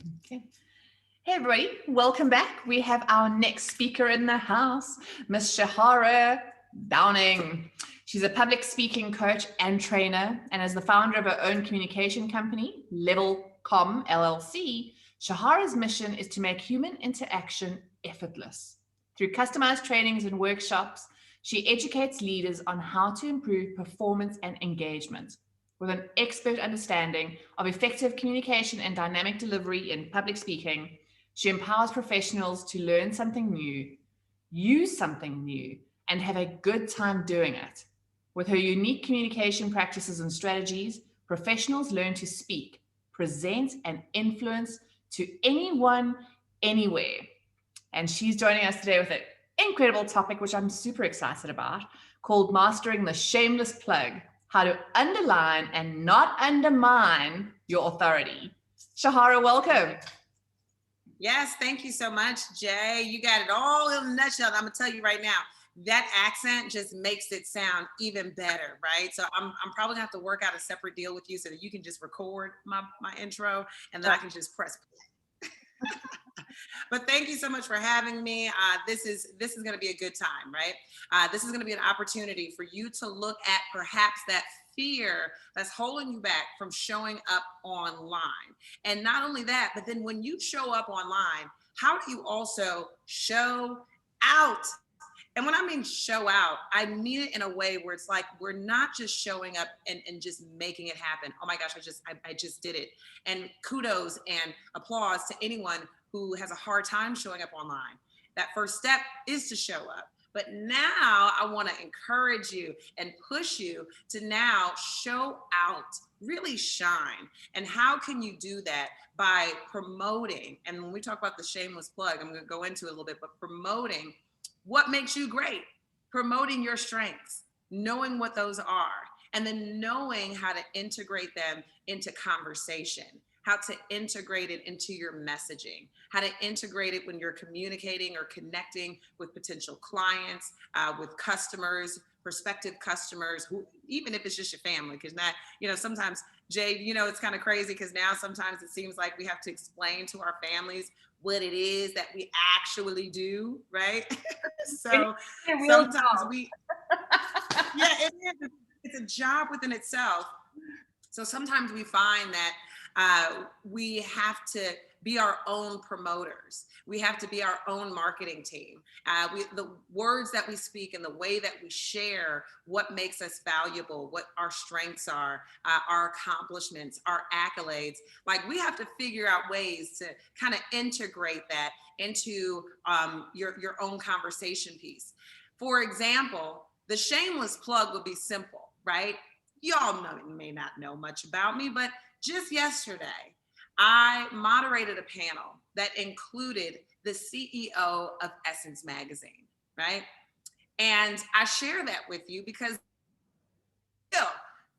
Okay. Hey everybody, welcome back. We have our next speaker in the house, Miss Sherhara Downing. She's a public speaking coach and trainer, and as the founder of her own communication company, Level.com LLC, Shahara's mission is to make human interaction effortless. Through customized trainings and workshops, she educates leaders on how to improve performance and engagement. With an expert understanding of effective communication and dynamic delivery in public speaking, she empowers professionals to learn something new, use something new, and have a good time doing it. With her unique communication practices and strategies, professionals learn to speak, present, and influence to anyone, anywhere. And she's joining us today with an incredible topic, which I'm super excited about, called Mastering the Shameless Plug: How to Underline and Not Undermine Your Authority. Shahara, welcome. Yes, thank you so much, Jay. You got it all in a nutshell. I'm gonna tell you right now, that accent just makes it sound even better, right? So I'm probably gonna have to work out a separate deal with you so that you can just record my intro and then I can just press play. But thank you so much for having me. This is going to be a good time, right? This is going to be an opportunity for you to look at perhaps that fear that's holding you back from showing up online. And not only that, but then when you show up online, how do you also show out? And when I mean show out, I mean it in a way where it's like we're not just showing up and just making it happen. Oh my gosh, I just did it. And kudos and applause to anyone who has a hard time showing up online. That first step is to show up. But now I want to encourage you and push you to now show out, really shine. And how can you do that? By promoting. And when we talk about the shameless plug, I'm going to go into it a little bit, but promoting what makes you great, promoting your strengths, knowing what those are, and then knowing how to integrate them into conversation, how to integrate it into your messaging, how to integrate it when you're communicating or connecting with potential clients, with customers, prospective customers, who, even if it's just your family, because not, sometimes, Jay, it's kind of crazy because now sometimes it seems like we have to explain to our families what it is that we actually do, right? So sometimes yeah, it is. It's a job within itself. So sometimes we find that we have to be our own promoters. We have to be our own marketing team. The words that we speak and the way that we share what makes us valuable, what our strengths are, our accomplishments, our accolades. Like we have to figure out ways to kind of integrate that into your own conversation piece. For example, the shameless plug would be simple, right? Y'all may not know much about me, but just yesterday, I moderated a panel that included the CEO of Essence Magazine, right? And I share that with you because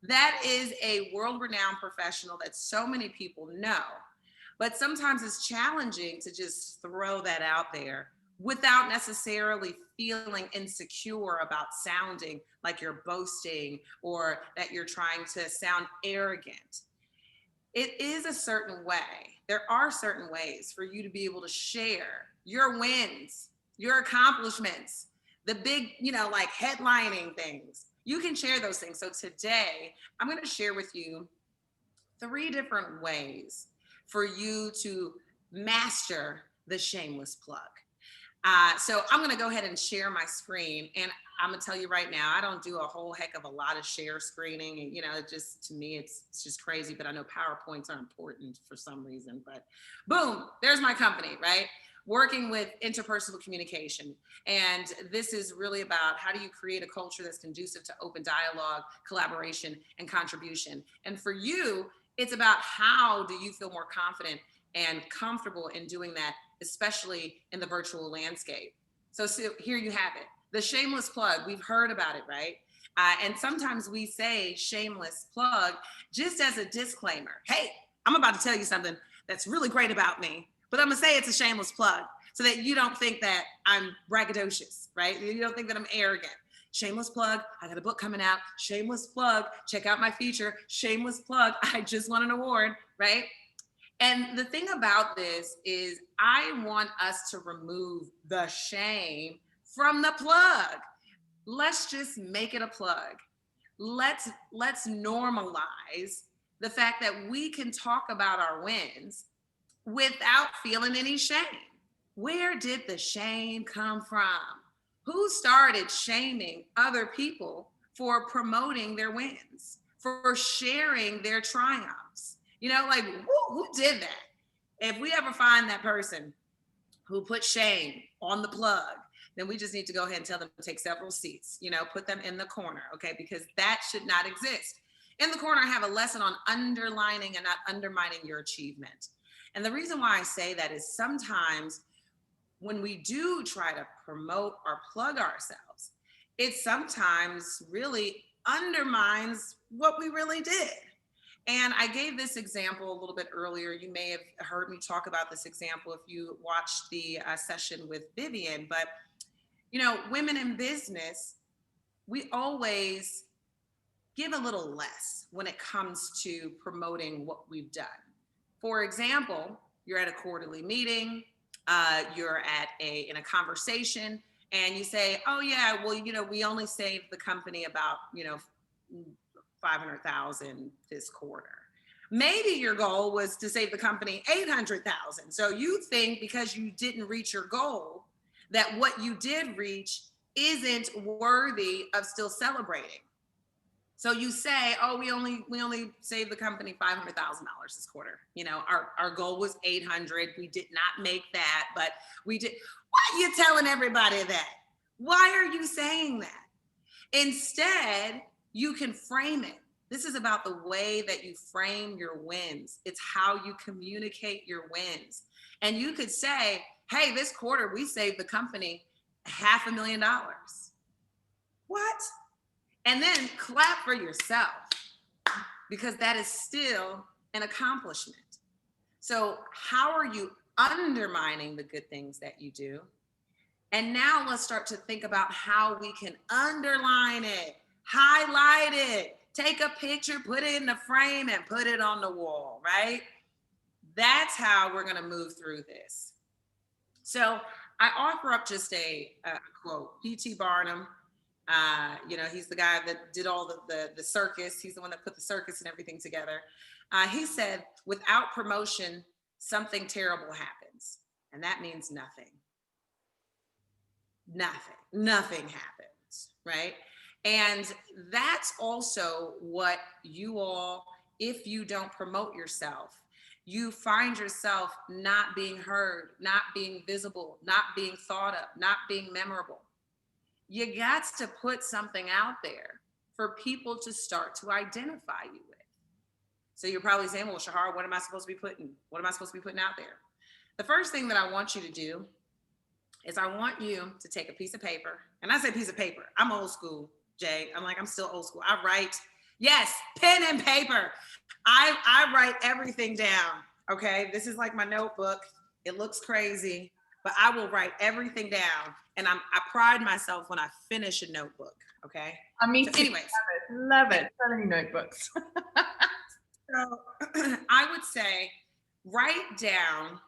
that is a world-renowned professional that so many people know. But sometimes it's challenging to just throw that out there without necessarily feeling insecure about sounding like you're boasting or that you're trying to sound arrogant. It is a certain way. There are certain ways for you to be able to share your wins, your accomplishments, the big, like headlining things. You can share those things. So today, I'm going to share with you 3 different ways for you to master the shameless plug. So I'm going to go ahead and share my screen, and I'm going to tell you right now, I don't do a whole heck of a lot of share screening. And, just to me, it's just crazy, but I know PowerPoints are important for some reason. But boom, there's my company, right? Working with interpersonal communication. And this is really about how do you create a culture that's conducive to open dialogue, collaboration, and contribution. And for you, it's about how do you feel more confident and comfortable in doing that, especially in the virtual landscape. So here you have it. The shameless plug, we've heard about it, right? And sometimes we say shameless plug just as a disclaimer. Hey, I'm about to tell you something that's really great about me, but I'm gonna say it's a shameless plug so that you don't think that I'm braggadocious, right? You don't think that I'm arrogant. Shameless plug, I got a book coming out. Shameless plug, check out my feature. Shameless plug, I just won an award, right? And the thing about this is I want us to remove the shame from the plug. Let's just make it a plug. Let's normalize the fact that we can talk about our wins without feeling any shame. Where did the shame come from? Who started shaming other people for promoting their wins, for sharing their triumphs? You know, like who did that? If we ever find that person who put shame on the plug, then we just need to go ahead and tell them to take several seats, you know, put them in the corner, okay? Because that should not exist. In the corner, I have a lesson on underlining and not undermining your achievement. And the reason why I say that is sometimes when we do try to promote or plug ourselves, it sometimes really undermines what we really did. And I gave this example a little bit earlier. You may have heard me talk about this example if you watched the session with Vivian, but you know, women in business, we always give a little less when it comes to promoting what we've done. For example, you're at a quarterly meeting, you're at in a conversation, and you say, "Oh yeah, well, you know, we only saved the company about, you know, 500,000 this quarter." Maybe your goal was to save the company 800,000. So you think because you didn't reach your goal that what you did reach isn't worthy of still celebrating. So you say, "Oh, we only saved the company $500,000 this quarter. You know, our goal was 800. We did not make that, but we did." Why are you telling everybody that? Why are you saying that? Instead, you can frame it. This is about the way that you frame your wins. It's how you communicate your wins. And you could say, "Hey, this quarter we saved the company $500,000. What? And then clap for yourself, because that is still an accomplishment. So how are you undermining the good things that you do? And now let's start to think about how we can underline it, highlight it, take a picture, put it in the frame and put it on the wall, right? That's how we're going to move through this. So I offer up just a quote. P.T. Barnum, you know, he's the guy that did all the circus. He's the one that put the circus and everything together. He said, "Without promotion, something terrible happens." And that means nothing. Nothing happens, right? And that's also what you all, if you don't promote yourself, you find yourself not being heard, not being visible, not being thought of, not being memorable. You got to put something out there for people to start to identify you with. So you're probably saying, "Well, Sherhara, what am I supposed to be putting? What am I supposed to be putting out there?" The first thing that I want you to do is I want you to take a piece of paper. And I say piece of paper. I'm old school, Jay. I'm still old school. I write, yes, pen and paper. I write everything down. Okay. This is like my notebook. It looks crazy, but I will write everything down. And I pride myself when I finish a notebook. Okay. Me so too. anyways. Love it. So many notebooks. So I would say write down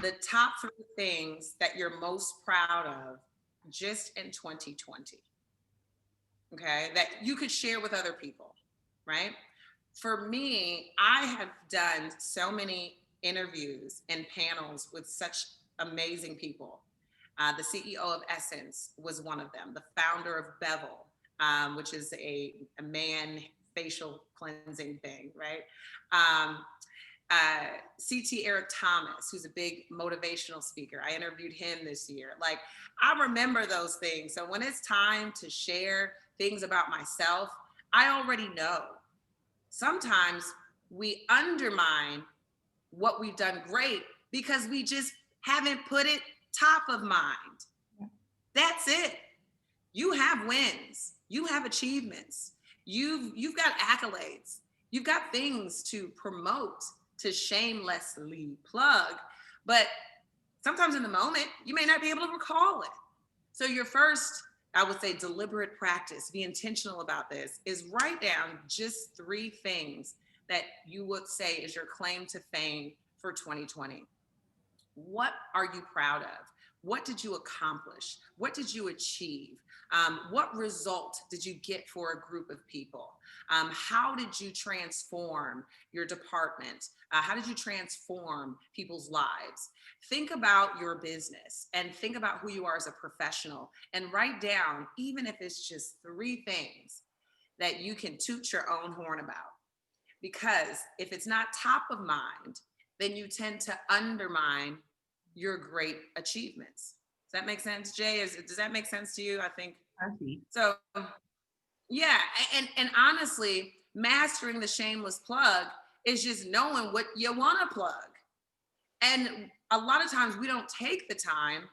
the top 3 things that you're most proud of just in 2020. Okay, that you could share with other people, right? For me, I have done so many interviews and panels with such amazing people. The CEO of Essence was one of them, the founder of Bevel, which is a man facial cleansing thing, right? CT Eric Thomas, who's a big motivational speaker. I interviewed him this year. Like, I remember those things. So when it's time to share things about myself, I already know. Sometimes we undermine what we've done great because we just haven't put it top of mind. That's it. You have wins. You have achievements. You've got accolades. You've got things to promote, to shamelessly plug, but sometimes in the moment, you may not be able to recall it. So your first, I would say, deliberate practice, be intentional about this, is write down just 3 things that you would say is your claim to fame for 2020? What are you proud of? What did you accomplish? What did you achieve? What result did you get for a group of people? How did you transform your department? How did you transform people's lives? Think about your business and think about who you are as a professional and write down, even if it's just 3 things that you can toot your own horn about. Because if it's not top of mind, then you tend to undermine your great achievements. Does that make sense, Jay? Does that make sense to you? I think so. Yeah, and honestly, mastering the shameless plug is just knowing what you want to plug. And a lot of times we don't take the time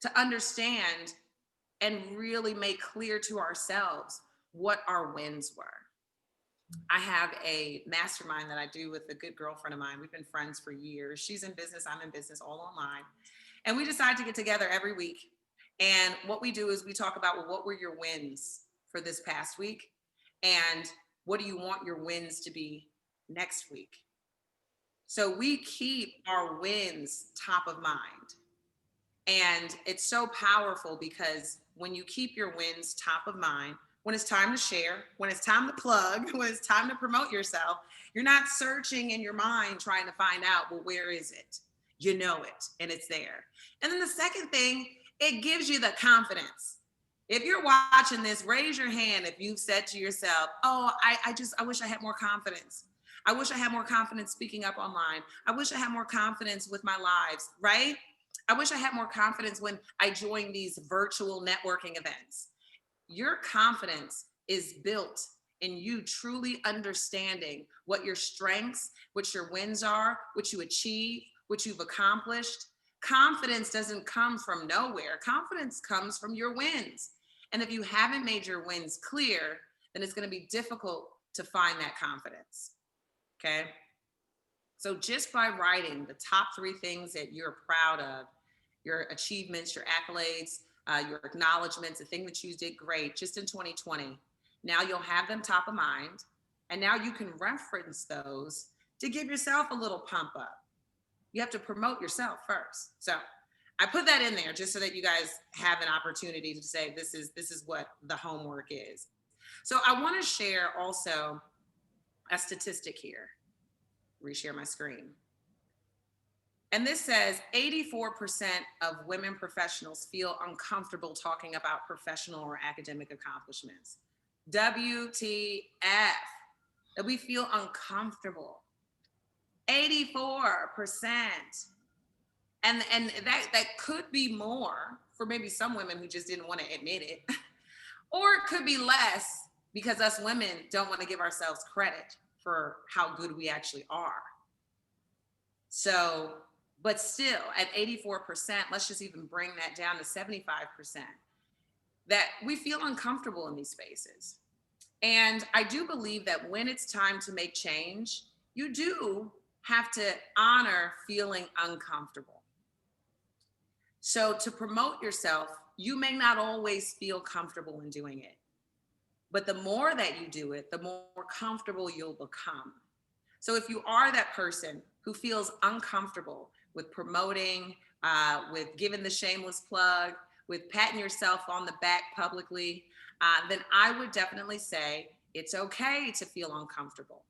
to understand and really make clear to ourselves what our wins were. I have a mastermind that I do with a good girlfriend of mine. We've been friends for years. She's in business, I'm in business, all online. And we decide to get together every week. And what we do is we talk about, well, what were your wins for this past week? And what do you want your wins to be next week? So we keep our wins top of mind. And it's so powerful because when you keep your wins top of mind, when it's time to share, when it's time to plug, when it's time to promote yourself, you're not searching in your mind trying to find out, well, where is it? You know it, and it's there. And then the second thing, it gives you the confidence. If you're watching this, raise your hand if you've said to yourself, oh, I wish I had more confidence. I wish I had more confidence speaking up online. I wish I had more confidence with my lives, right? I wish I had more confidence when I joined these virtual networking events. Your confidence is built in you truly understanding what your strengths, what your wins are, what you achieve, what you've accomplished. Confidence doesn't come from nowhere. Confidence comes from your wins. And if you haven't made your wins clear, then it's going to be difficult to find that confidence. Okay? So just by writing the top 3 things that you're proud of, your achievements, your accolades, your acknowledgments, the thing that you did great just in 2020. Now you'll have them top of mind. And now you can reference those to give yourself a little pump up. You have to promote yourself first. So I put that in there just so that you guys have an opportunity to say, this is what the homework is. So I want to share also a statistic here. Reshare my screen. And this says 84% of women professionals feel uncomfortable talking about professional or academic accomplishments. WTF, that we feel uncomfortable. 84%. And that could be more for maybe some women who just didn't want to admit it. Or it could be less because us women don't want to give ourselves credit for how good we actually are. So, but still at 84%, let's just even bring that down to 75%, that we feel uncomfortable in these spaces. And I do believe that when it's time to make change, you do have to honor feeling uncomfortable. So to promote yourself, you may not always feel comfortable in doing it. But the more that you do it, the more comfortable you'll become. So if you are that person who feels uncomfortable with promoting, with giving the shameless plug, with patting yourself on the back publicly, then I would definitely say it's okay to feel uncomfortable.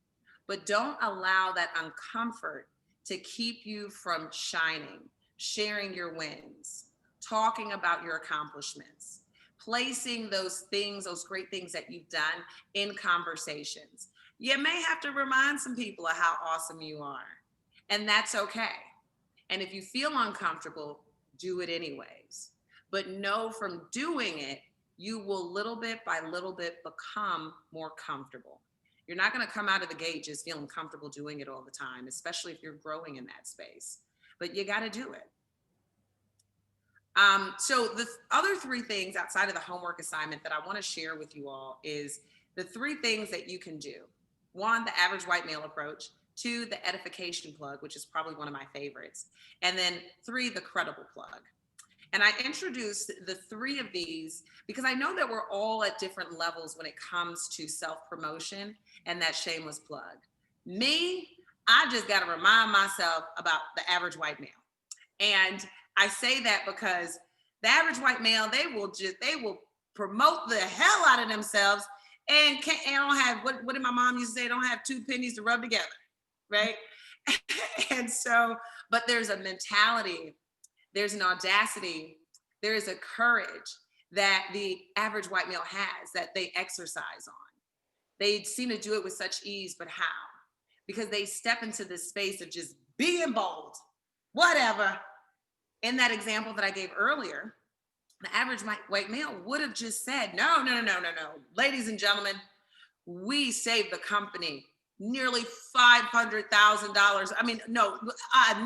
But don't allow that uncomfort to keep you from shining, sharing your wins, talking about your accomplishments, placing those things, those great things that you've done in conversations. You may have to remind some people of how awesome you are, and that's okay. And if you feel uncomfortable, do it anyways. But know from doing it, you will little bit by little bit become more comfortable. You're not going to come out of the gate just feeling comfortable doing it all the time, especially if you're growing in that space. But you got to do it. So the other 3 things outside of the homework assignment that I want to share with you all is the 3 things that you can do. 1, the average white male approach. 2, the edification plug, which is probably one of my favorites. And then 3, the credible plug. And I introduced the 3 of these because I know that we're all at different levels when it comes to self-promotion and that shameless plug. Me, I just got to remind myself about the average white male. And I say that because the average white male, they will promote the hell out of themselves and don't have, what did my mom used to say? Don't have two pennies to rub together, right? And so, but there's a mentality, there's an audacity, there is a courage that the average white male has that they exercise on. They seem to do it with such ease, but how? Because they step into this space of just being bold, whatever. In that example that I gave earlier, the average white male would have just said, no. Ladies and gentlemen, we saved the company nearly $500,000. I mean, no,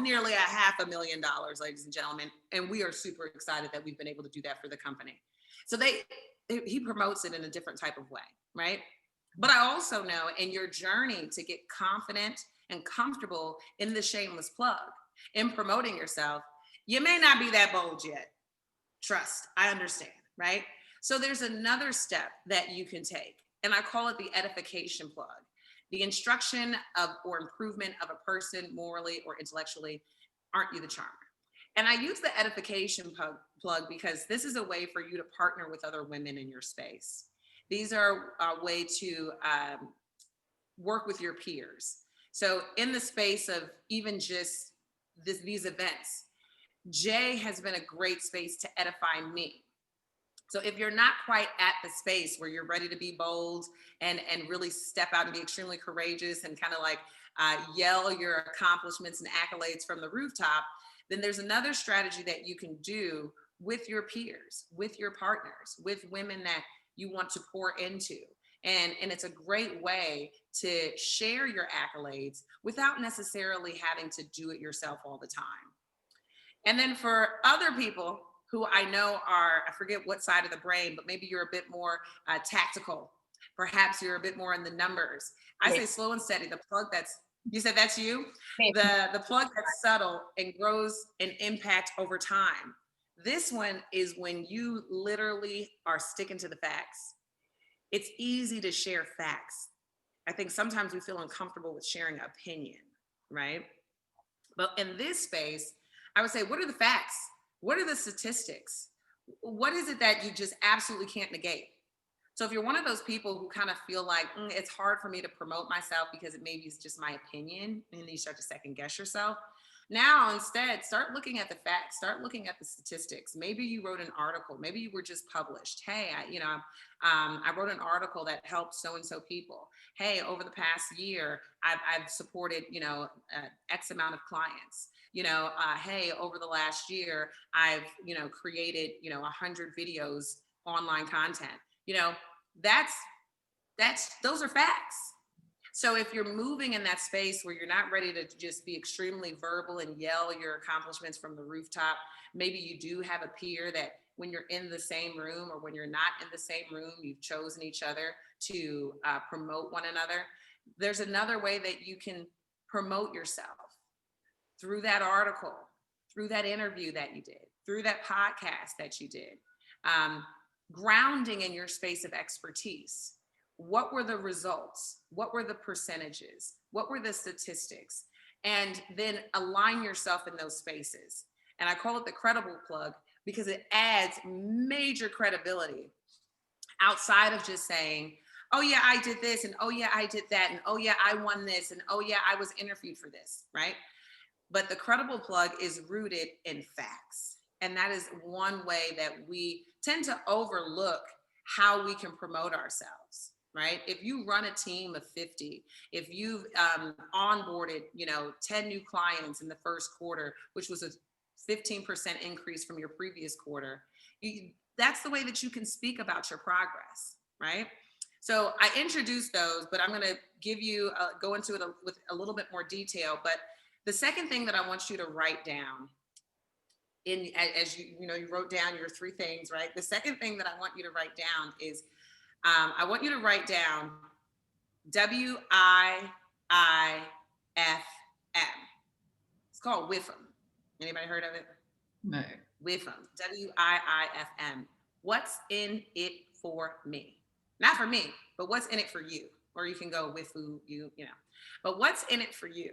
nearly $500,000, ladies and gentlemen. And we are super excited that we've been able to do that for the company. So he promotes it in a different type of way, right? But I also know in your journey to get confident and comfortable in the Shameless Plug, in promoting yourself, you may not be that bold yet. Trust, I understand, right? So there's another step that you can take, and I call it the Edification Plug. The instruction of or improvement of a person morally or intellectually. Aren't you the charmer? And I use the Edification Plug because this is a way for you to partner with other women in your space. These are a way to work with your peers. So in the space of even just these events, Jay has been a great space to edify me. So if you're not quite at the space where you're ready to be bold and really step out and be extremely courageous and kind of like yell your accomplishments and accolades from the rooftop, then there's another strategy that you can do with your peers, with your partners, with women that you want to pour into. And it's a great way to share your accolades without necessarily having to do it yourself all the time. And then for other people who I know are, I forget what side of the brain, but maybe you're a bit more tactical. Perhaps you're a bit more in the numbers. I say slow and steady. The plug you said that's you? The plug that's subtle and grows an impact over time. This one is when you literally are sticking to the facts. It's easy to share facts. I think sometimes we feel uncomfortable with sharing opinion, right? But in this space, I would say, what are the facts? What are the statistics? What is it that you just absolutely can't negate? So if you're one of those people who kind of feel like it's hard for me to promote myself because it maybe is just my opinion, and then you start to second guess yourself. Now, instead, start looking at the facts, start looking at the statistics. Maybe you wrote an article, maybe you were just published. Hey, I wrote an article that helped so-and-so people. Hey, over the past year, I've supported, X amount of clients. Hey, over the last year, I've, created, 100 videos, online content. Those are facts. So if you're moving in that space where you're not ready to just be extremely verbal and yell your accomplishments from the rooftop, maybe you do have a peer that when you're in the same room or when you're not in the same room, you've chosen each other to promote one another. There's another way that you can promote yourself through that article, through that interview that you did, through that podcast that you did. Grounding in your space of expertise. What were the results? What were the percentages? What were the statistics? And then align yourself in those spaces. And I call it the credible plug because it adds major credibility outside of just saying, oh yeah, I did this, and oh yeah, I did that, and oh yeah, I won this, and oh yeah, I was interviewed for this, right? But the credible plug is rooted in facts. And that is one way that we tend to overlook how we can promote ourselves, right? If you run a team of 50, if you've onboarded, 10 new clients in the first quarter, which was a 15% increase from your previous quarter, that's the way that you can speak about your progress, right? So I introduced those, but I'm going to give you, go into it with a little bit more detail. But the second thing that I want you to write down as you wrote down your 3 things, right? The second thing that I want you to write down is I want you to write down WIIFM. It's called WIIFM. Anybody heard of it? No. WIIFM. WIIFM. What's in it for me? Not for me, but what's in it for you, or you can go with who you know. But what's in it for you?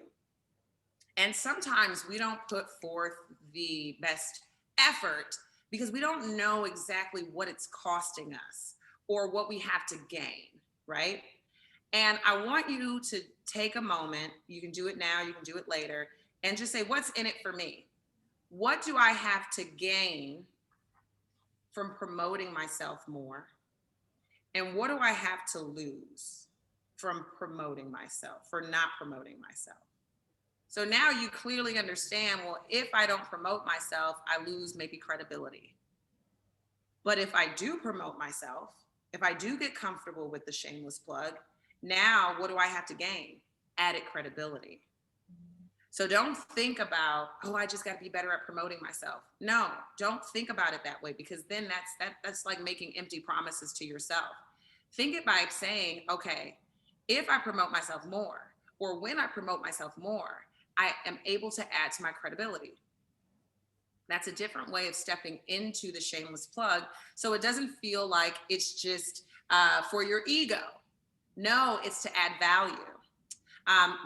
And sometimes we don't put forth the best effort because we don't know exactly what it's costing us or what we have to gain, right? And I want you to take a moment. You can do it now, you can do it later, and just say, what's in it for me? What do I have to gain from promoting myself more? And what do I have to lose from promoting myself, for not promoting myself? So now you clearly understand, well, if I don't promote myself, I lose maybe credibility. But if I do promote myself, if I do get comfortable with the shameless plug, now what do I have to gain? Added credibility. So don't think about, oh, I just got to be better at promoting myself. No, don't think about it that way, because then that's like making empty promises to yourself. Think it by saying, okay, if I promote myself more, or when I promote myself more, I am able to add to my credibility. That's a different way of stepping into the shameless plug. So it doesn't feel like it's just for your ego. No, it's to add value.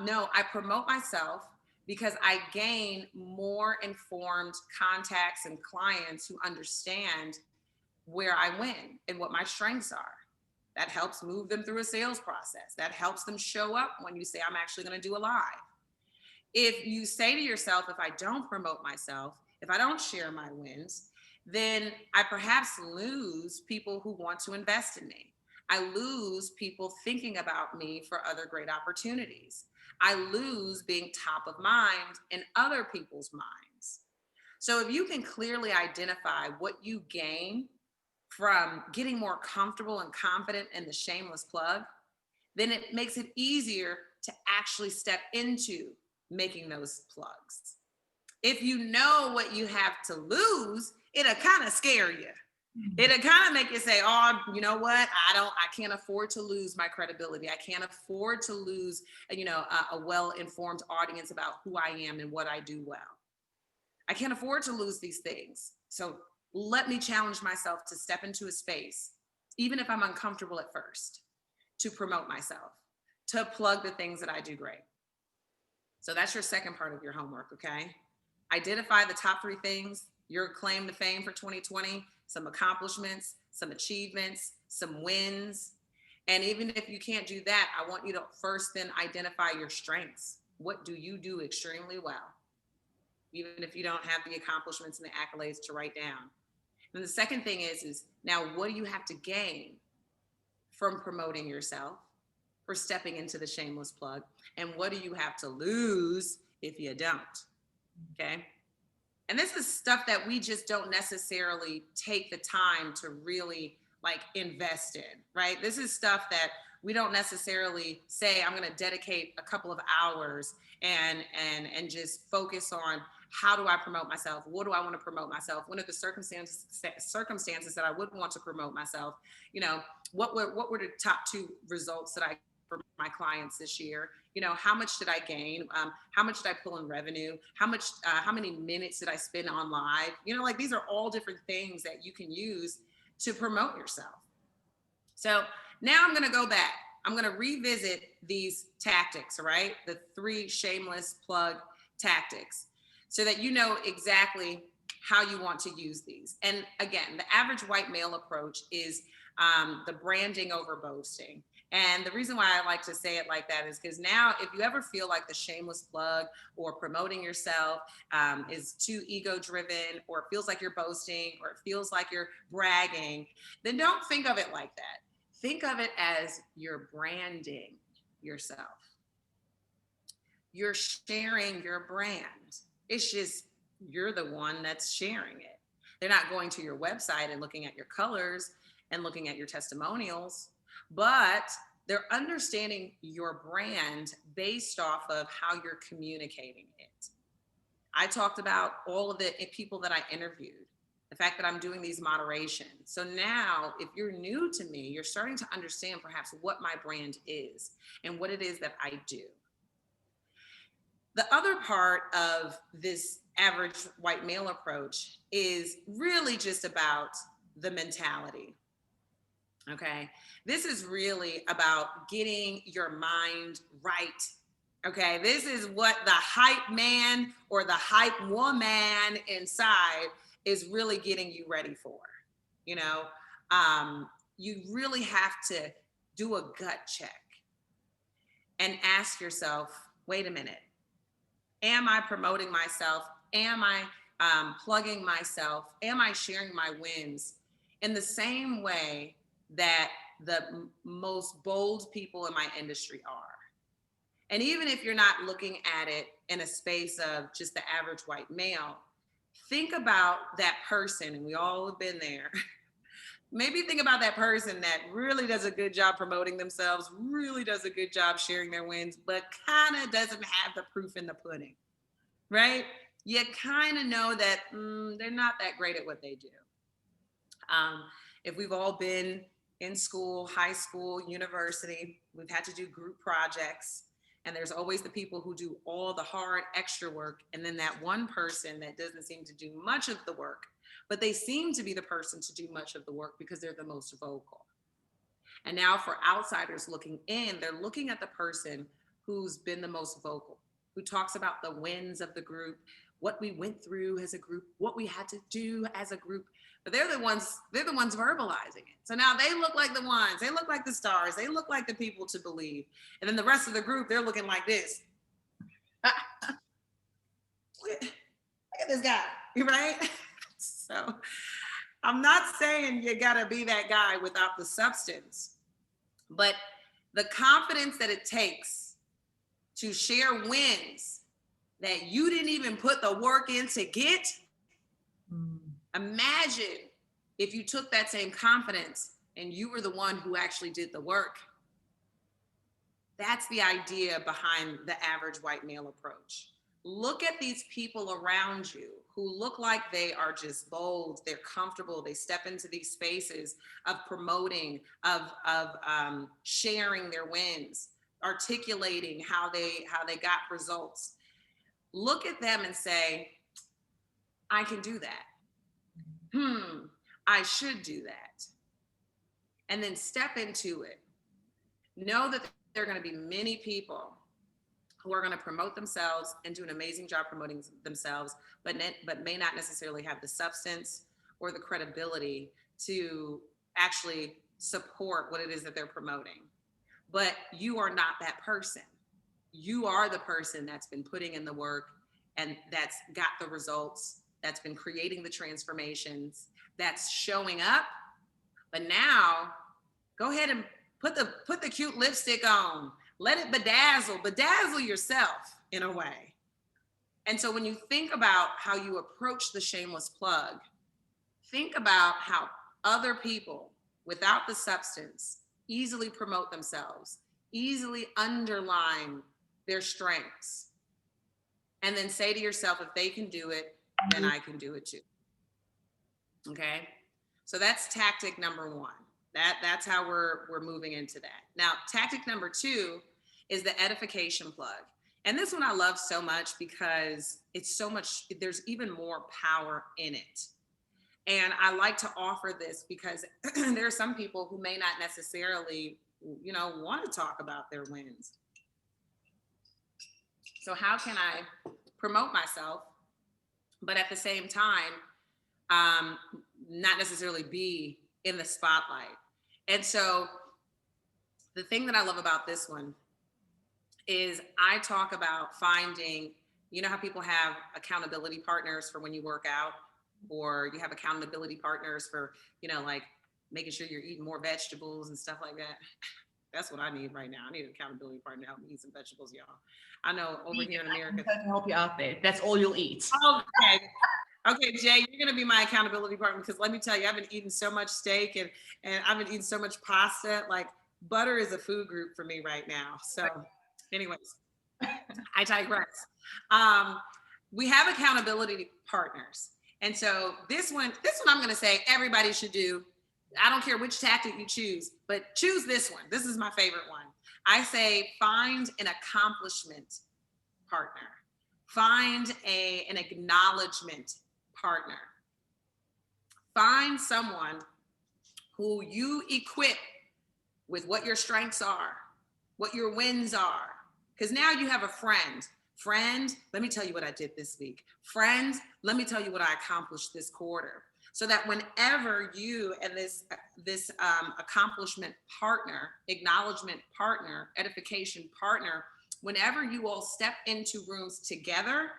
No, I promote myself because I gain more informed contacts and clients who understand where I win and what my strengths are. That helps move them through a sales process. That helps them show up when you say, I'm actually going to do a live. If you say to yourself, if I don't promote myself, if I don't share my wins, then I perhaps lose people who want to invest in me. I lose people thinking about me for other great opportunities. I lose being top of mind in other people's minds. So if you can clearly identify what you gain from getting more comfortable and confident in the shameless plug, then it makes it easier to actually step into making those plugs. If you know what you have to lose, it'll kind of scare you. It'll kind of make you say, oh, you know what? I can't afford to lose my credibility. I can't afford to lose, a well-informed audience about who I am and what I do well. I can't afford to lose these things. So let me challenge myself to step into a space, even if I'm uncomfortable at first, to promote myself, to plug the things that I do great. So that's your second part of your homework, okay? Identify the top 3 things, your claim to fame for 2020, some accomplishments, some achievements, some wins. And even if you can't do that, I want you to first then identify your strengths. What do you do extremely well? Even if you don't have the accomplishments and the accolades to write down. And the second thing is now what do you have to gain from promoting yourself, for stepping into the shameless plug? And what do you have to lose if you don't? Okay. And this is stuff that we just don't necessarily take the time to really invest in, right? This is stuff that we don't necessarily say, I'm going to dedicate a couple of hours and just focus on how do I promote myself? What do I want to promote myself? What are the circumstances that I would want to promote myself? What were the top 2 results that I for my clients this year? How much did I gain? How much did I pull in revenue? How many minutes did I spend on live? These are all different things that you can use to promote yourself. So now I'm going to go back. I'm going to revisit these tactics, right? The 3 shameless plug tactics, so that you know exactly how you want to use these. And again, the average white male approach is the branding over boasting. And the reason why I like to say it like that is because now, if you ever feel like the shameless plug or promoting yourself is too ego driven, or it feels like you're boasting, or it feels like you're bragging, then don't think of it like that. Think of it as you're branding yourself. You're sharing your brand. It's just you're the one that's sharing it. They're not going to your website and looking at your colors and looking at your testimonials, but they're understanding your brand based off of how you're communicating it. I talked about all of the people that I interviewed, the fact that I'm doing these moderations. So now, if you're new to me, you're starting to understand perhaps what my brand is and what it is that I do. The other part of this average white male approach is really just about the mentality. Okay. This is really about getting your mind right. Okay. This is what the hype man or the hype woman inside is really getting you ready for. You know, you really have to do a gut check and ask yourself, wait a minute, am I promoting myself? Am I plugging myself? Am I sharing my wins in the same way that the most bold people in my industry are? And even if you're not looking at it in a space of just the average white male, think about that person, and we all have been there. Maybe think about that person that really does a good job promoting themselves, really does a good job sharing their wins, but kind of doesn't have the proof in the pudding, right? You kind of know that they're not that great at what they do. If we've all been in school, high school, university, we've had to do group projects, and there's always the people who do all the hard extra work, and then that one person that doesn't seem to do much of the work, but they seem to be the person to do much of the work because they're the most vocal. And now for outsiders looking in, they're looking at the person who's been the most vocal, who talks about the wins of the group, what we went through as a group, what we had to do as a group. But they're the ones verbalizing it. So now they look like the ones, they look like the stars, they look like the people to believe. And then the rest of the group, they're looking like this. Look at this guy, right? So I'm not saying you gotta be that guy without the substance, but the confidence that it takes to share wins that you didn't even put the work in to get. Imagine if you took that same confidence and you were the one who actually did the work. That's the idea behind the average white male approach. Look at these people around you who look like they are just bold, they're comfortable, they step into these spaces of promoting, of sharing their wins, articulating how they got results. Look at them and say, I can do that. I should do that. And then step into it. Know that there are going to be many people who are going to promote themselves and do an amazing job promoting themselves, but may not necessarily have the substance or the credibility to actually support what it is that they're promoting. But you are not that person. You are the person that's been putting in the work and that's got the results, that's been creating the transformations, that's showing up. But now go ahead and put the cute lipstick on. Let it bedazzle yourself in a way. And so when you think about how you approach the shameless plug, think about how other people without the substance easily promote themselves, easily underline their strengths, and then say to yourself, if they can do it, then I can do it too. Okay? So that's tactic number one. That's how we're moving into that. Now, tactic number two is the edification plug. And this one I love so much because it's so much, there's even more power in it. And I like to offer this because there are some people who may not necessarily, want to talk about their wins. So how can I promote myself, but at the same time, not necessarily be in the spotlight? And so the thing that I love about this one is I talk about finding, how people have accountability partners for when you work out, or you have accountability partners for, like making sure you're eating more vegetables and stuff like that. That's what I need right now. I need an accountability partner to help me eat some vegetables, y'all. I know over here in America. I can help you out there. That's all you'll eat. Okay. Okay, Jay, you're going to be my accountability partner because let me tell you, I've been eating so much steak and I've been eating so much pasta. Like butter is a food group for me right now. So anyways, I digress. We have accountability partners. And so this one I'm going to say everybody should do. I don't care which tactic you choose, but choose this one. This is my favorite one. I say find an accomplishment partner. Find an acknowledgement partner. Find someone who you equip with what your strengths are, what your wins are. Because now you have a friend. Friend, let me tell you what I did this week. Friend, let me tell you what I accomplished this quarter. So that whenever you and this accomplishment partner, acknowledgement partner, edification partner, whenever you all step into rooms together,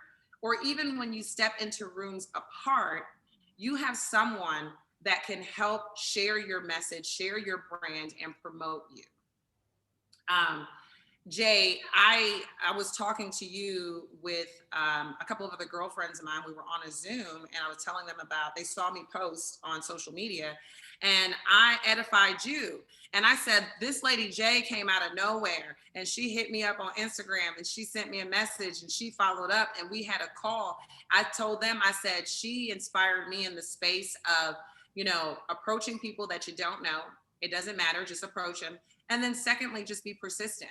or even when you step into rooms apart, you have someone that can help share your message, share your brand, and promote you. Jay, I was talking to you with a couple of other girlfriends of mine. We were on a Zoom, and I was telling them about, they saw me post on social media, and I edified you. And I said, this lady Jay came out of nowhere, and she hit me up on Instagram, and she sent me a message, and she followed up, and we had a call. I told them, I said, she inspired me in the space of, approaching people that you don't know. It doesn't matter, just approach them. And then secondly, just be persistent.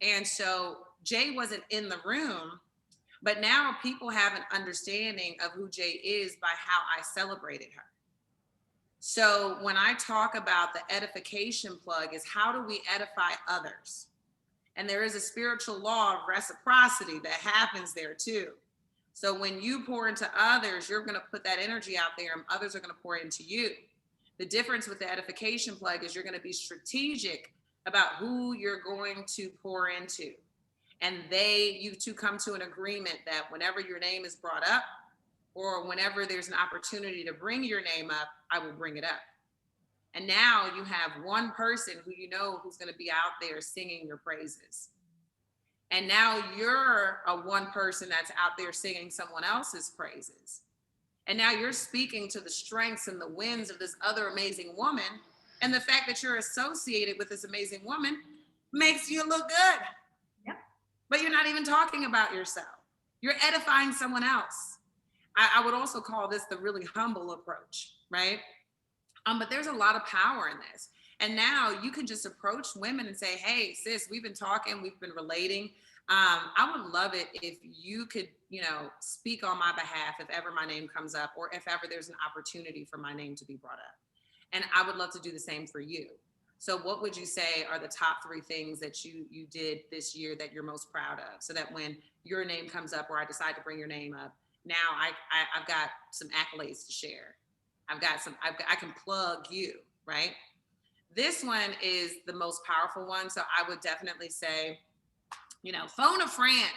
And so Jay wasn't in the room, but now people have an understanding of who Jay is by how I celebrated her. So when I talk about the edification plug, is how do we edify others? And there is a spiritual law of reciprocity that happens there too. So when you pour into others, you're going to put that energy out there, and others are going to pour into you. The difference with the edification plug is you're going to be strategic about who you're going to pour into. And you two come to an agreement that whenever your name is brought up, or whenever there's an opportunity to bring your name up, I will bring it up. And now you have one person who you know who's going to be out there singing your praises. And now you're one person that's out there singing someone else's praises. And now you're speaking to the strengths and the wins of this other amazing woman. And the fact that you're associated with this amazing woman makes you look good. Yep. But you're not even talking about yourself. You're edifying someone else. I would also call this the really humble approach, right? But there's a lot of power in this. And now you can just approach women and say, hey, sis, we've been talking, we've been relating. I would love it if you could, speak on my behalf if ever my name comes up, or if ever there's an opportunity for my name to be brought up. And I would love to do the same for you. So what would you say are the top 3 things that you did this year that you're most proud of? So that when your name comes up, or I decide to bring your name up, now I've got some accolades to share. I can plug you, right? This one is the most powerful one. So I would definitely say, phone a friend,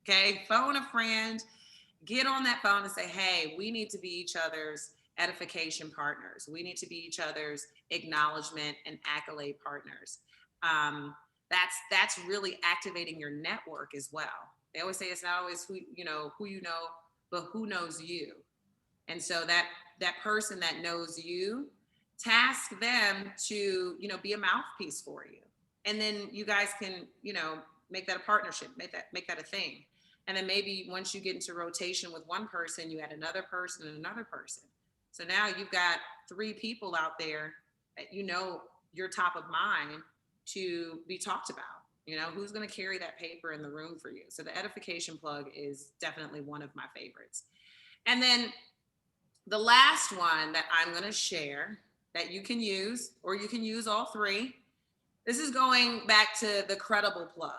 okay? Phone a friend, get on that phone and say, hey, we need to be each other's edification partners. We need to be each other's acknowledgement and accolade partners. That's really activating your network as well. They always say it's not always who you know, but who knows you. And so that person that knows you, task them to, be a mouthpiece for you. And then you guys can, make that a partnership, make that a thing. And then maybe once you get into rotation with one person, you add another person and another person. So now you've got 3 people out there that you're top of mind to be talked about. Who's going to carry that paper in the room for you? So the edification plug is definitely one of my favorites. And then the last one that I'm going to share that you can use, or you can use all 3. This is going back to the credible plug.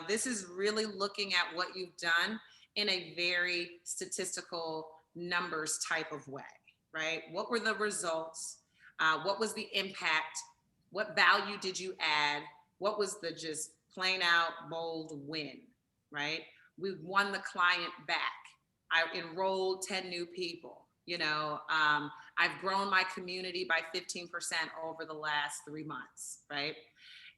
This is really looking at what you've done in a very statistical numbers type of way, right? What were the results? What was the impact? What value did you add? What was the just plain out bold win, right? We won the client back. I enrolled 10 new people. I've grown my community by 15% over the last 3 months, right?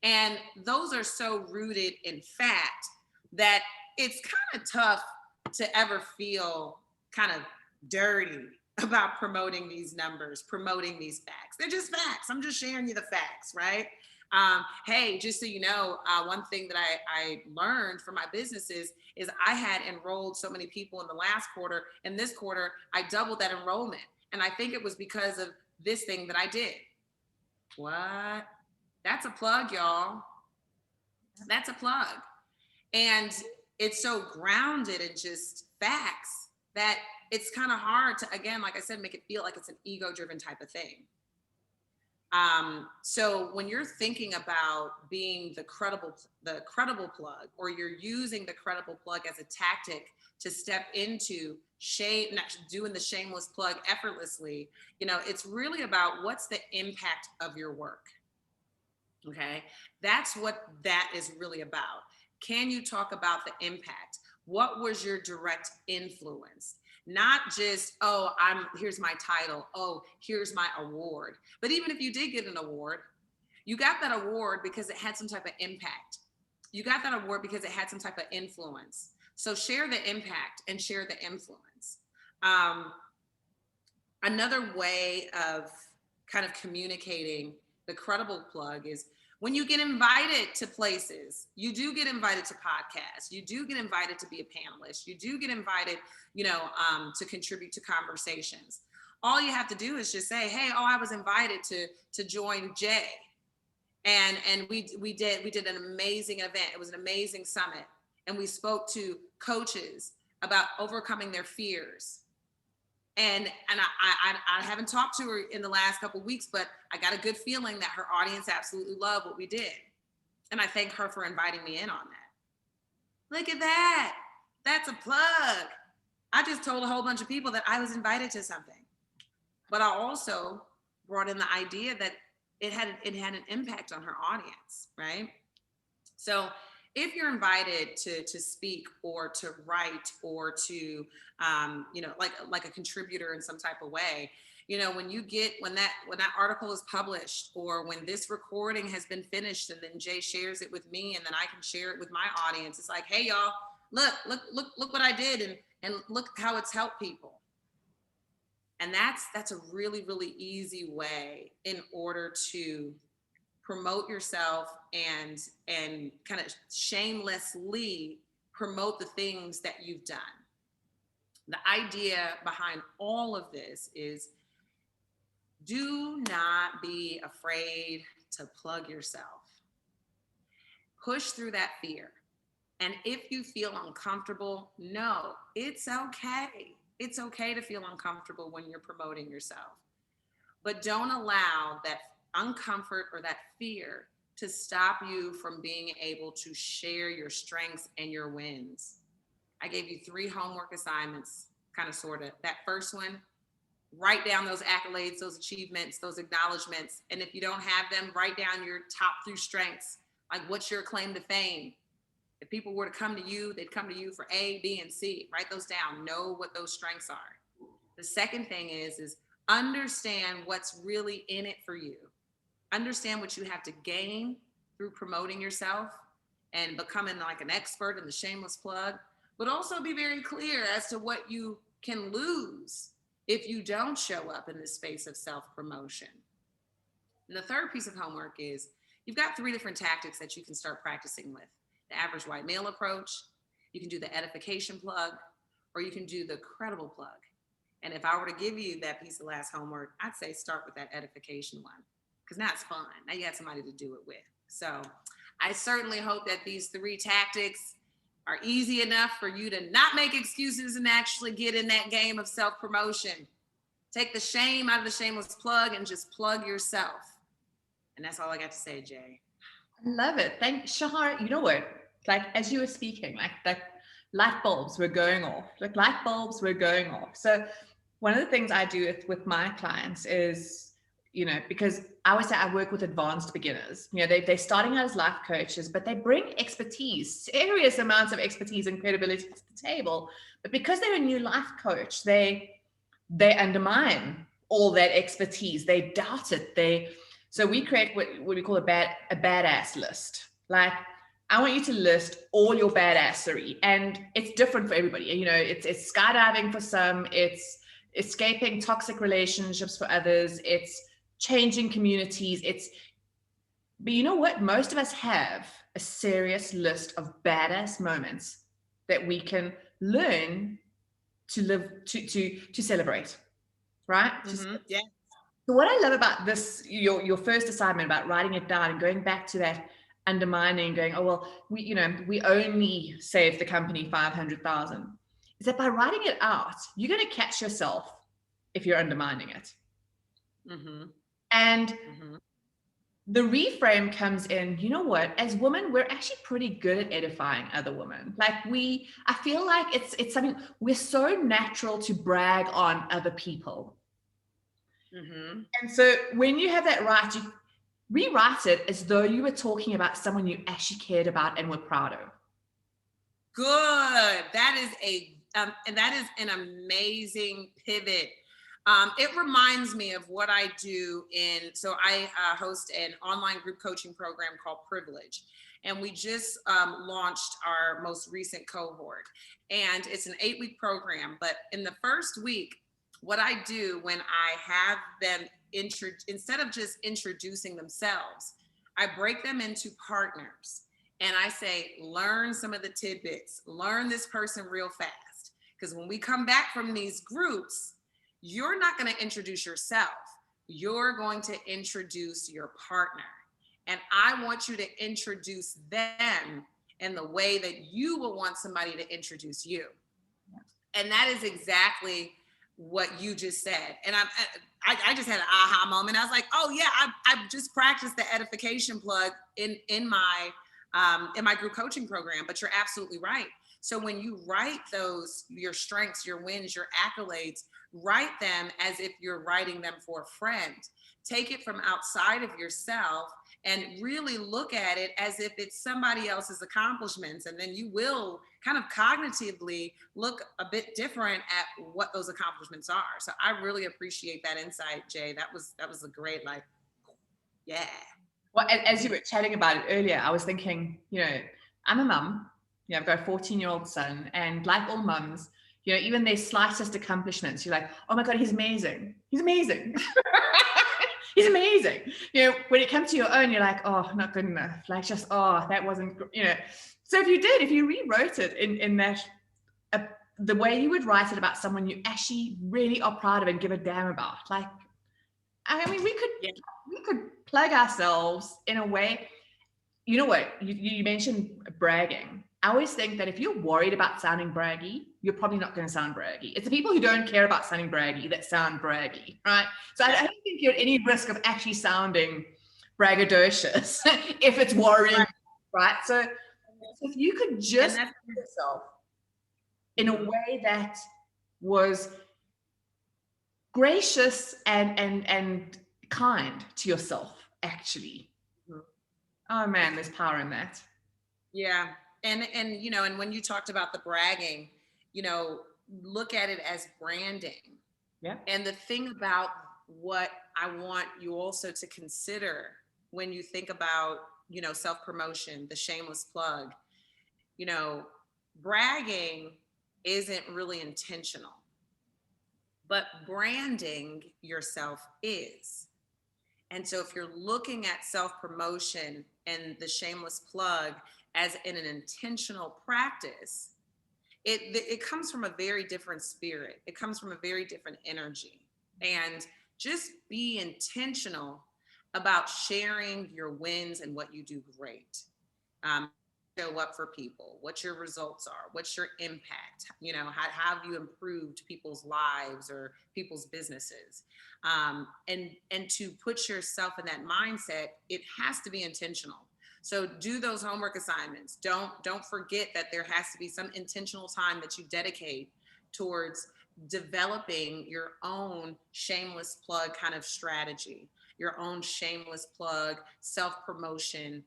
And those are so rooted in fact that it's kind of tough to ever feel kind of dirty about promoting these numbers, promoting these facts. They're just facts. I'm just sharing you the facts, right? Hey, just so you know, one thing that I learned from my businesses is I had enrolled so many people in the last quarter. In this quarter, I doubled that enrollment. And I think it was because of this thing that I did. What? That's a plug, y'all. That's a plug. And it's so grounded in just facts that it's kind of hard to, again, like I said, make it feel like it's an ego-driven type of thing. So when you're thinking about being the credible plug, or you're using the credible plug as a tactic to step into not doing the shameless plug effortlessly, it's really about what's the impact of your work. Okay. That's what that is really about. Can you talk about the impact? What was your direct influence? Not just, oh, here's my title. Oh, here's my award. But even if you did get an award, you got that award because it had some type of impact. You got that award because it had some type of influence. So share the impact and share the influence. Another way of kind of communicating the credible plug is when you get invited to places. You do get invited to podcasts, you do get invited to be a panelist, you do get invited, to contribute to conversations. All you have to do is just say, hey, I was invited to join Jay, and we did an amazing event. It was an amazing summit, and we spoke to coaches about overcoming their fears. And I haven't talked to her in the last couple of weeks, but I got a good feeling that her audience absolutely loved what we did. And I thank her for inviting me in on that. Look at that. That's a plug. I just told a whole bunch of people that I was invited to something. But I also brought in the idea that it had an impact on her audience, right? So if you're invited to speak or to write or to, like a contributor in some type of way, when that article is published, or when this recording has been finished and then Jay shares it with me and then I can share it with my audience, it's like, hey y'all, look what I did, and look how it's helped people. And that's a really, really easy way in order to promote yourself and kind of shamelessly promote the things that you've done. The idea behind all of this is, do not be afraid to plug yourself. Push through that fear. And if you feel uncomfortable, no, it's okay. It's okay to feel uncomfortable when you're promoting yourself. But don't allow that uncomfort or that fear to stop you from being able to share your strengths and your wins. I gave you 3 homework assignments, kind of, sort of. That first one, write down those accolades, those achievements, those acknowledgments. And if you don't have them, write down your top 3 strengths. Like, what's your claim to fame? If people were to come to you, they'd come to you for A, B, and C. Write those down. Know what those strengths are. The second thing is understand what's really in it for you. Understand what you have to gain through promoting yourself and becoming like an expert in the shameless plug, but also be very clear as to what you can lose if you don't show up in this space of self-promotion. And the third piece of homework is, you've got 3 different tactics that you can start practicing with. The average white male approach, you can do the edification plug, or you can do the credible plug. And if I were to give you that piece of last homework, I'd say start with that edification one, because now it's fun. Now you got somebody to do it with. So I certainly hope that these 3 tactics are easy enough for you to not make excuses and actually get in that game of self-promotion. Take the shame out of the shameless plug and just plug yourself. And that's all I got to say, Jay. I love it. Thank Shahara. You know what? Like, as you were speaking, like light bulbs were going off. So one of the things I do with my clients is, because I always say I work with advanced beginners. They're starting out as life coaches, but they bring expertise, serious amounts of expertise and credibility to the table. But because they're a new life coach, they undermine all that expertise. They doubt it. So we create what we call a badass list. Like, I want you to list all your badassery, and it's different for everybody. It's skydiving for some, it's escaping toxic relationships for others, it's changing communities. But you know what? Most of us have a serious list of badass moments that we can learn to live, to celebrate, right? Mm-hmm. Yeah. So what I love about this, your first assignment about writing it down and going back to that undermining, going, oh, well, we only saved the company 500,000, is that by writing it out, you're going to catch yourself if you're undermining it. Mm-hmm. And Mhm. the reframe comes in, you know what, as women, we're actually pretty good at edifying other women. Like I feel like it's something, we're so natural to brag on other people. Mhm. And so when you have that right, you rewrite it as though you were talking about someone you actually cared about and were proud of. Good. That is and that is an amazing pivot. It reminds me of what I do so I host an online group coaching program called Privilege. And we just launched our most recent cohort. And it's an 8-week program. But in the first week, what I do when I have them, instead of just introducing themselves, I break them into partners. And I say, learn some of the tidbits, learn this person real fast. Because when we come back from these groups, you're not going to introduce yourself. You're going to introduce your partner. And I want you to introduce them in the way that you will want somebody to introduce you. And that is exactly what you just said. And I just had an aha moment. I was like, oh yeah, I just practiced the edification plug in my group coaching program. But you're absolutely right. So when you write your strengths, your wins, your accolades, write them as if you're writing them for a friend. Take it from outside of yourself and really look at it as if it's somebody else's accomplishments. And then you will kind of cognitively look a bit different at what those accomplishments are. So I really appreciate that insight, Jay. That was a great, like, yeah. Well, as you were chatting about it earlier, I was thinking, I'm a mum. I've got a 14-year-old son, and like all mums, even their slightest accomplishments, you're like, oh my God, he's amazing. He's amazing. He's amazing. When it comes to your own, you're like, oh, not good enough. Like just, oh, that wasn't, So if you rewrote it in that, the way you would write it about someone you actually really are proud of and give a damn about, like, I mean, we could plug ourselves in a way. You know what? You mentioned bragging. I always think that if you're worried about sounding braggy, you're probably not going to sound braggy. It's the people who don't care about sounding braggy that sound braggy, right? So I don't think you're at any risk of actually sounding braggadocious if it's worrying, right? So if you could just put yourself in a way that was gracious and kind to yourself, actually. Oh man, there's power in that. Yeah. And and when you talked about the bragging, look at it as branding. Yeah. And the thing about what I want you also to consider when you think about, self-promotion, the shameless plug, bragging isn't really intentional, but branding yourself is. And so if you're looking at self-promotion and the shameless plug as in an intentional practice, it comes from a very different spirit. It comes from a very different energy. And just be intentional about sharing your wins and what you do great. Show up for people, what your results are, what's your impact, how have you improved people's lives or people's businesses, and to put yourself in that mindset, it has to be intentional. So do those homework assignments. Don't forget that there has to be some intentional time that you dedicate towards developing your own shameless plug kind of strategy, your own shameless plug self-promotion,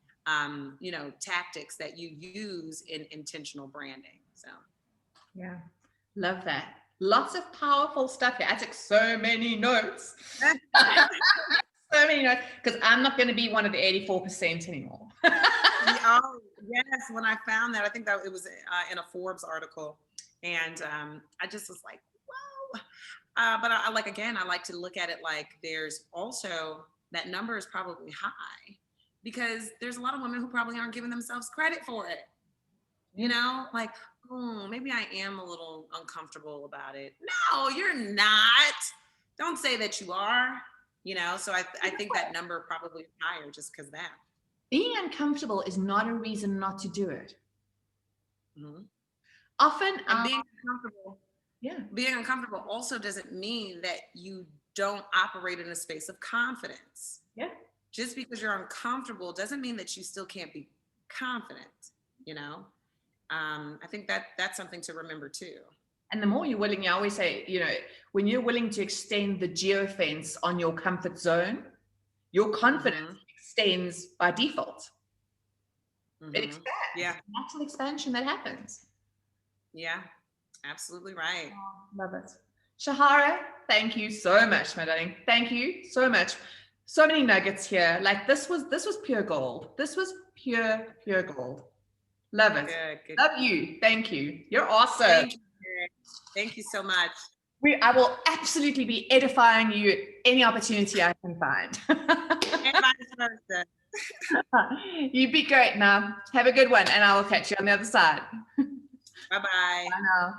tactics that you use in intentional branding. So yeah, love that. Lots of powerful stuff here. I took so many notes. So many notes, because I'm not going to be one of the 84% anymore. Oh yes, when I found that, I think that it was in a Forbes article, and I just was like, wow. But I like, again, I like to look at it like there's also that number is probably high because there's a lot of women who probably aren't giving themselves credit for it. Like, oh, maybe I am a little uncomfortable about it. No, you're not. Don't say that you are. So I think that number probably is higher just because of that. Being uncomfortable is not a reason not to do it. Mm-hmm. Often, And being uncomfortable yeah, being uncomfortable also doesn't mean that you don't operate in a space of confidence. Yeah. Just because you're uncomfortable doesn't mean that you still can't be confident, you know? I think that's something to remember too. And the more you're willing, I always say, you know, when you're willing to extend the geofence on your comfort zone, your confidence extends by default. It expands. Yeah. Natural expansion that happens. Yeah, absolutely right. Oh, love it. Sherhara, thank you so much, my darling. Thank you so much. So many nuggets here. Like this was pure gold. This was pure gold. Love it. Good. Love you. Thank you. You're awesome. Thank you. Thank you so much. I will absolutely be edifying you any opportunity I can find. And vice versa. You be great now. Have a good one, and I will catch you on the other side. Bye-bye. Bye now.